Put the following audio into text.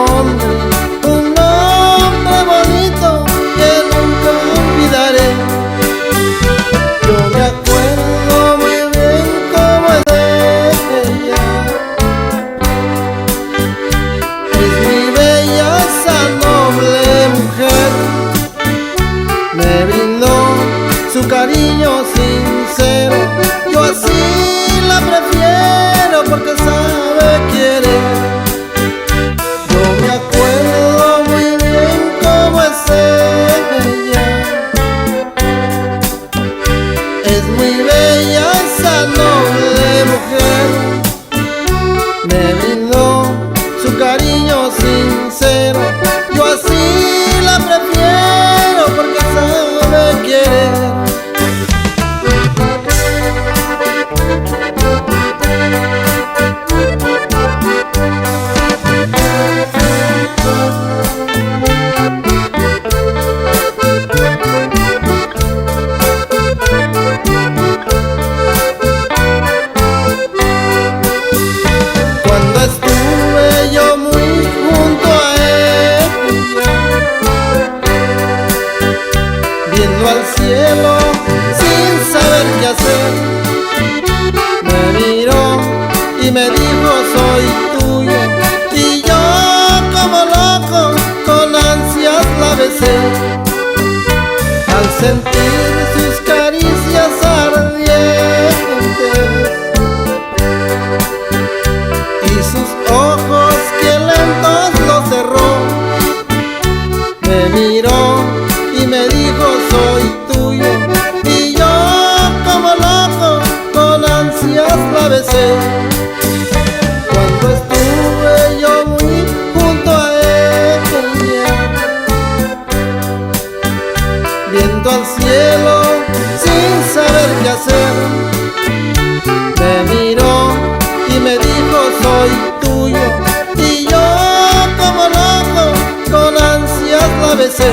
un nombre bonito que nunca olvidaré. Yo me acuerdo muy bien cómo es ella, es mi bella, esa noble mujer. Me brindó su cariño sincero, yo así la prefiero porque sabe querer. Yo me acuerdo muy bien cómo es ella, es muy bella esa noble mujer. Me brindó su cariño sincero, yo así la prefiero porque sabe querer. Cuando estuve yo muy junto a ella, viendo al cielo sin saber qué hacer, me miró y me dijo soy tuyo, y yo como loco con ansias la besé. Al sentir sus caricias ardientes y sus ojos que lentos los cerró, me miró y me dijo soy tuyo, y yo como loco con ansias la besé. Cuando estuve yo muy junto a ella, viendo al cielo sin saber qué hacer, me miró y me dijo soy tuyo, y yo como loco con ansias la besé.